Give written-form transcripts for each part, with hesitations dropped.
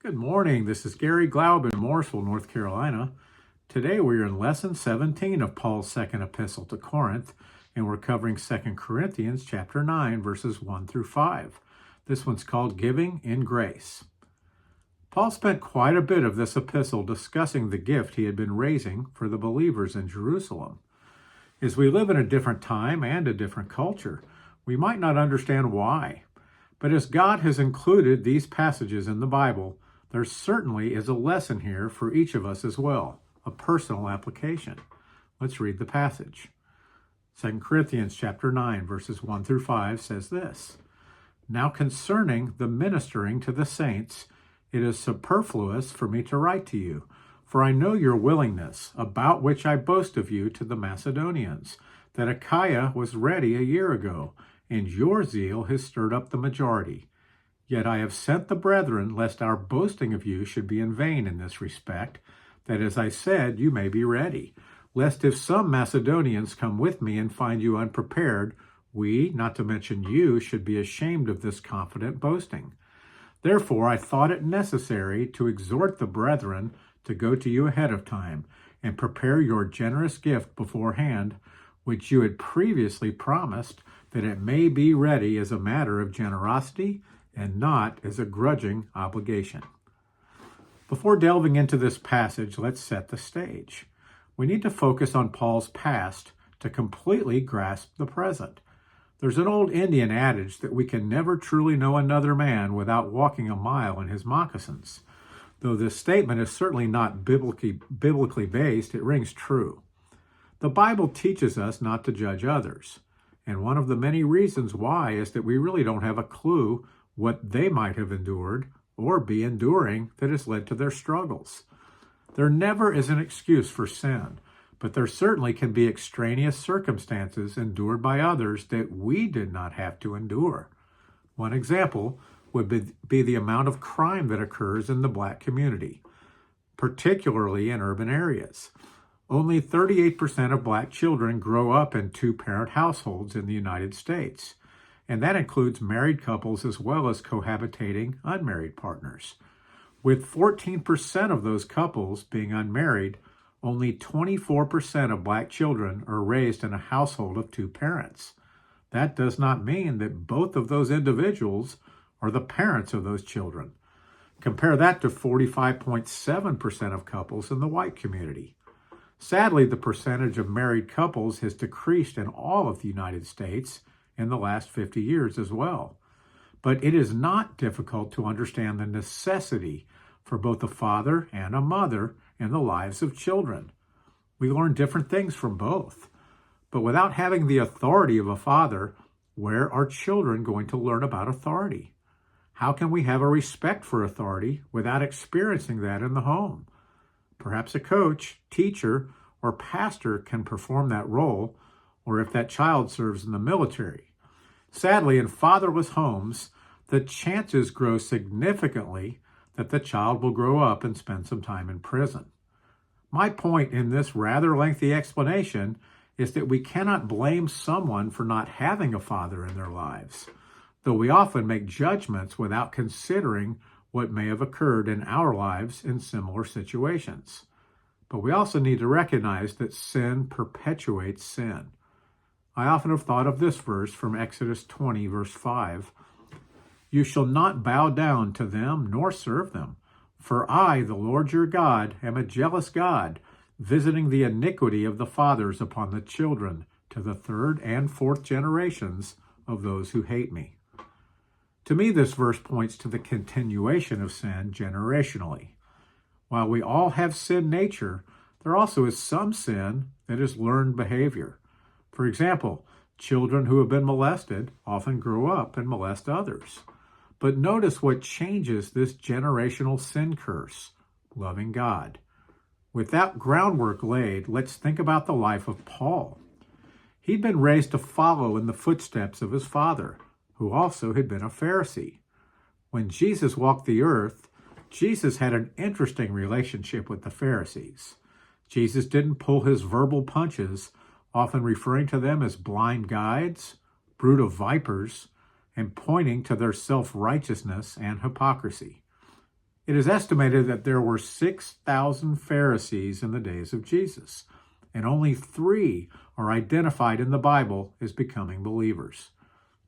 Good morning. This is Gary Glaub in Morrisville, North Carolina. Today we are in Lesson 17 of Paul's second epistle to Corinth, and we're covering 2 Corinthians chapter 9, verses 1 through 5. This one's called Giving in Grace. Paul spent quite a bit of this epistle discussing the gift he had been raising for the believers in Jerusalem. As we live in a different time and a different culture, we might not understand why. But as God has included these passages in the Bible, there certainly is a lesson here for each of us as well, a personal application. Let's read the passage. 2 Corinthians chapter 9, verses 1 through 5 says this, "Now concerning the ministering to the saints, it is superfluous for me to write to you, for I know your willingness, about which I boast of you to the Macedonians, that Achaia was ready a year ago, and your zeal has stirred up the majority. Yet I have sent the brethren, lest our boasting of you should be in vain in this respect, that as I said, you may be ready, lest if some Macedonians come with me and find you unprepared, we, not to mention you, should be ashamed of this confident boasting. Therefore I thought it necessary to exhort the brethren to go to you ahead of time, and prepare your generous gift beforehand, which you had previously promised, that it may be ready as a matter of generosity, and not as a grudging obligation." Before delving into this passage, let's set the stage. We need to focus on Paul's past to completely grasp the present. There's an old Indian adage that we can never truly know another man without walking a mile in his moccasins. Though this statement is certainly not biblically based, it rings true. The Bible teaches us not to judge others, and one of the many reasons why is that we really don't have a clue what they might have endured or be enduring that has led to their struggles. There never is an excuse for sin, but there certainly can be extraneous circumstances endured by others that we did not have to endure. One example would be the amount of crime that occurs in the Black community, particularly in urban areas. Only 38% of Black children grow up in two-parent households in the United States, and that includes married couples as well as cohabitating unmarried partners. With 14% of those couples being unmarried, only 24% of Black children are raised in a household of two parents. That does not mean that both of those individuals are the parents of those children. Compare that to 45.7% of couples in the white community. Sadly, the percentage of married couples has decreased in all of the United States in the last 50 years as well. But it is not difficult to understand the necessity for both a father and a mother in the lives of children. We learn different things from both. But without having the authority of a father, where are children going to learn about authority? How can we have a respect for authority without experiencing that in the home? Perhaps a coach, teacher, or pastor can perform that role, or if that child serves in the military. Sadly, in fatherless homes, the chances grow significantly that the child will grow up and spend some time in prison. My point in this rather lengthy explanation is that we cannot blame someone for not having a father in their lives, though we often make judgments without considering what may have occurred in our lives in similar situations. But we also need to recognize that sin perpetuates sin. I often have thought of this verse from Exodus 20, verse 5. "You shall not bow down to them nor serve them, for I, the Lord your God, am a jealous God, visiting the iniquity of the fathers upon the children to the third and fourth generations of those who hate me." To me, this verse points to the continuation of sin generationally. While we all have sin nature, there also is some sin that is learned behavior. For example, children who have been molested often grow up and molest others. But notice what changes this generational sin curse: loving God. With that groundwork laid, let's think about the life of Paul. He'd been raised to follow in the footsteps of his father, who also had been a Pharisee. When Jesus walked the earth, Jesus had an interesting relationship with the Pharisees. Jesus didn't pull his verbal punches, often referring to them as blind guides, brood of vipers, and pointing to their self-righteousness and hypocrisy. It is estimated that there were 6,000 Pharisees in the days of Jesus, and only 3 are identified in the Bible as becoming believers: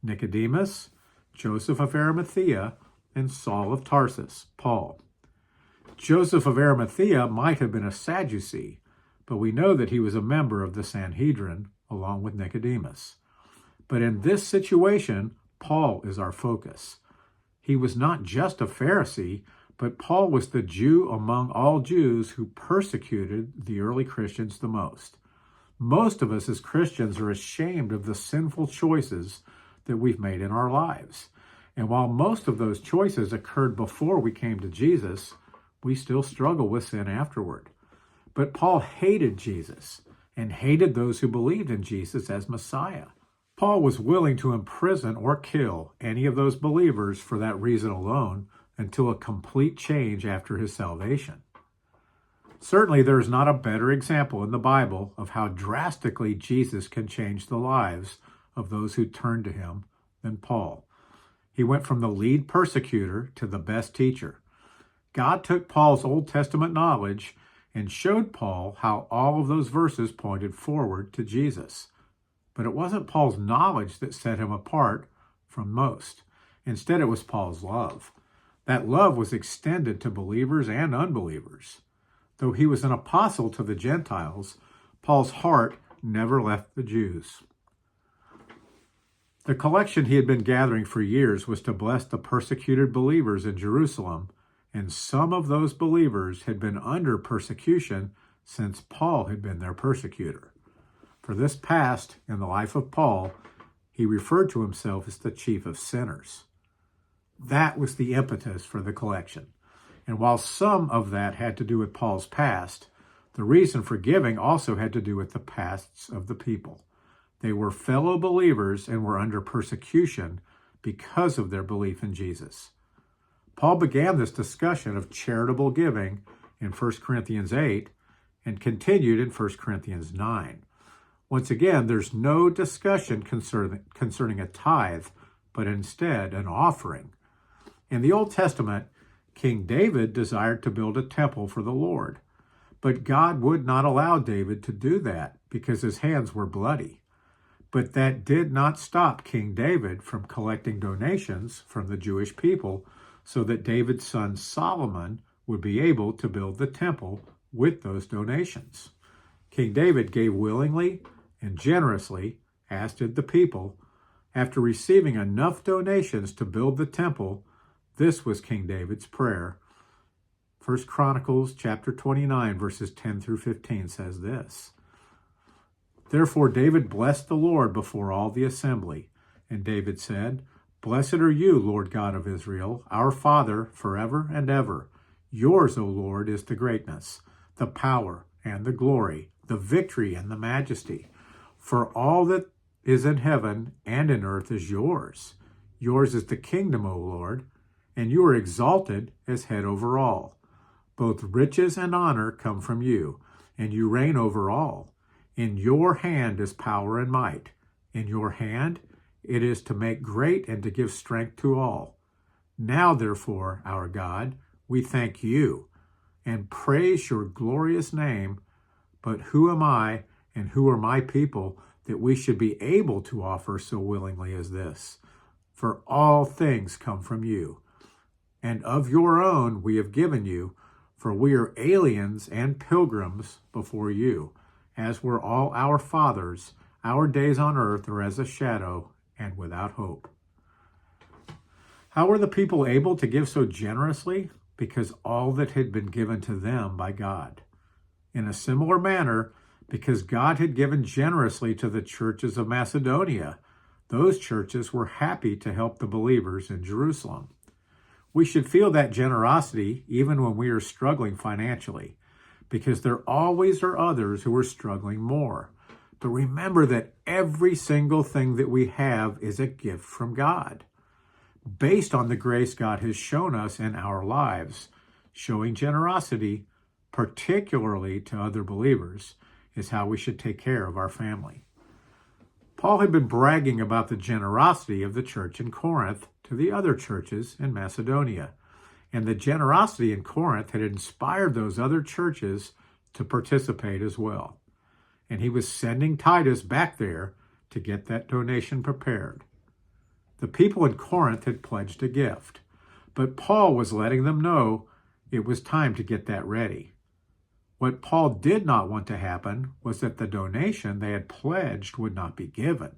Nicodemus, Joseph of Arimathea, and Saul of Tarsus, Paul. Joseph of Arimathea might have been a Sadducee, but we know that he was a member of the Sanhedrin along with Nicodemus. But in this situation, Paul is our focus. He was not just a Pharisee, but Paul was the Jew among all Jews who persecuted the early Christians the most. Most of us as Christians are ashamed of the sinful choices that we've made in our lives. And while most of those choices occurred before we came to Jesus, we still struggle with sin afterward. But Paul hated Jesus and hated those who believed in Jesus as Messiah. Paul was willing to imprison or kill any of those believers for that reason alone until a complete change after his salvation. Certainly, there is not a better example in the Bible of how drastically Jesus can change the lives of those who turn to him than Paul. He went from the lead persecutor to the best teacher. God took Paul's Old Testament knowledge and showed Paul how all of those verses pointed forward to Jesus. But it wasn't Paul's knowledge that set him apart from most. Instead, it was Paul's love. That love was extended to believers and unbelievers. Though he was an apostle to the Gentiles, Paul's heart never left the Jews. The collection he had been gathering for years was to bless the persecuted believers in Jerusalem, and some of those believers had been under persecution since Paul had been their persecutor. For this past in the life of Paul, he referred to himself as the chief of sinners. That was the impetus for the collection. And while some of that had to do with Paul's past, the reason for giving also had to do with the pasts of the people. They were fellow believers and were under persecution because of their belief in Jesus. Paul began this discussion of charitable giving in 1 Corinthians 8 and continued in 1 Corinthians 9. Once again, there's no discussion concerning a tithe, but instead an offering. In the Old Testament, King David desired to build a temple for the Lord, but God would not allow David to do that because his hands were bloody. But that did not stop King David from collecting donations from the Jewish people so that David's son Solomon would be able to build the temple with those donations. King David gave willingly and generously, as did the people. After receiving enough donations to build the temple, this was King David's prayer. 1 Chronicles chapter 29, verses 10 through 15 says this: Therefore David blessed the Lord before all the assembly. And David said, Blessed are you, Lord God of Israel, our Father, forever and ever. Yours, O Lord, is the greatness, the power, and the glory, the victory, and the majesty. For all that is in heaven and in earth is yours. Yours is the kingdom, O Lord, and you are exalted as head over all. Both riches and honor come from you, and you reign over all. In your hand is power and might. In your hand it is to make great and to give strength to all. Now, therefore, our God, we thank you and praise your glorious name. But who am I and who are my people that we should be able to offer so willingly as this? For all things come from you, and of your own we have given you, for we are aliens and pilgrims before you. As were all our fathers, our days on earth are as a shadow and without hope. How were the people able to give so generously? Because all that had been given to them by God. In a similar manner, because God had given generously to the churches of Macedonia, those churches were happy to help the believers in Jerusalem. We should feel that generosity even when we are struggling financially, because there always are others who are struggling more. But remember that every single thing that we have is a gift from God. Based on the grace God has shown us in our lives, showing generosity, particularly to other believers, is how we should take care of our family. Paul had been bragging about the generosity of the church in Corinth to the other churches in Macedonia. And the generosity in Corinth had inspired those other churches to participate as well. And he was sending Titus back there to get that donation prepared. The people in Corinth had pledged a gift, but Paul was letting them know it was time to get that ready. What Paul did not want to happen was that the donation they had pledged would not be given,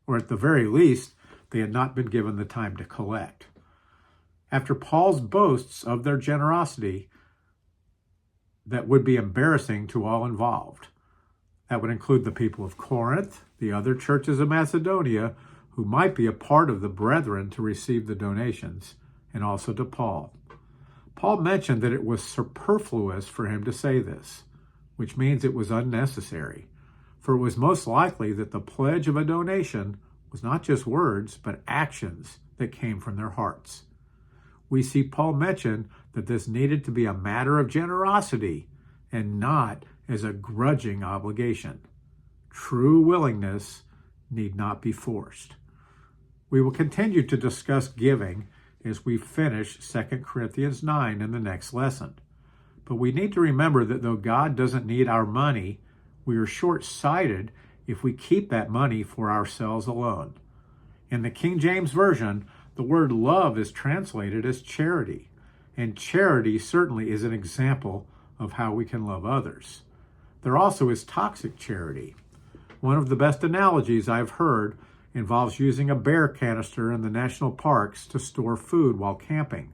or at the very least, they had not been given the time to collect. After Paul's boasts of their generosity, that would be embarrassing to all involved. That would include the people of Corinth, the other churches of Macedonia, who might be a part of the brethren to receive the donations, and also to Paul. Paul mentioned that it was superfluous for him to say this, which means it was unnecessary, for it was most likely that the pledge of a donation was not just words, but actions that came from their hearts. We see Paul mention that this needed to be a matter of generosity and not as a grudging obligation. True willingness need not be forced. We will continue to discuss giving as we finish 2 Corinthians 9 in the next lesson. But we need to remember that though God doesn't need our money, we are short-sighted if we keep that money for ourselves alone. In the King James Version, the word love is translated as charity, and charity certainly is an example of how we can love others. There also is toxic charity. One of the best analogies I've heard involves using a bear canister in the national parks to store food while camping.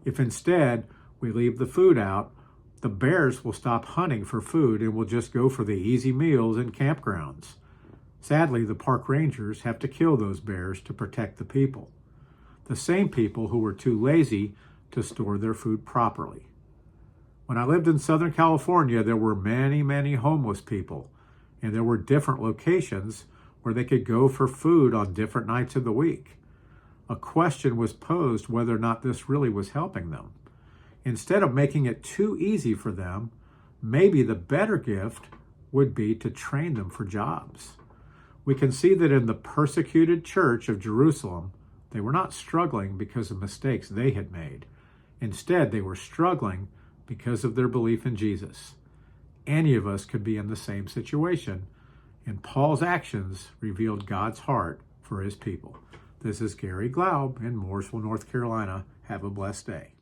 If instead we leave the food out, the bears will stop hunting for food and will just go for the easy meals in campgrounds. Sadly, the park rangers have to kill those bears to protect the people. The same people who were too lazy to store their food properly. When I lived in Southern California, there were many homeless people, and there were different locations where they could go for food on different nights of the week. A question was posed whether or not this really was helping them. Instead of making it too easy for them, maybe the better gift would be to train them for jobs. We can see that in the persecuted church of Jerusalem, they were not struggling because of mistakes they had made. Instead, they were struggling because of their belief in Jesus. Any of us could be in the same situation, and Paul's actions revealed God's heart for his people. This is Gary Glaub in Mooresville, North Carolina. Have a blessed day.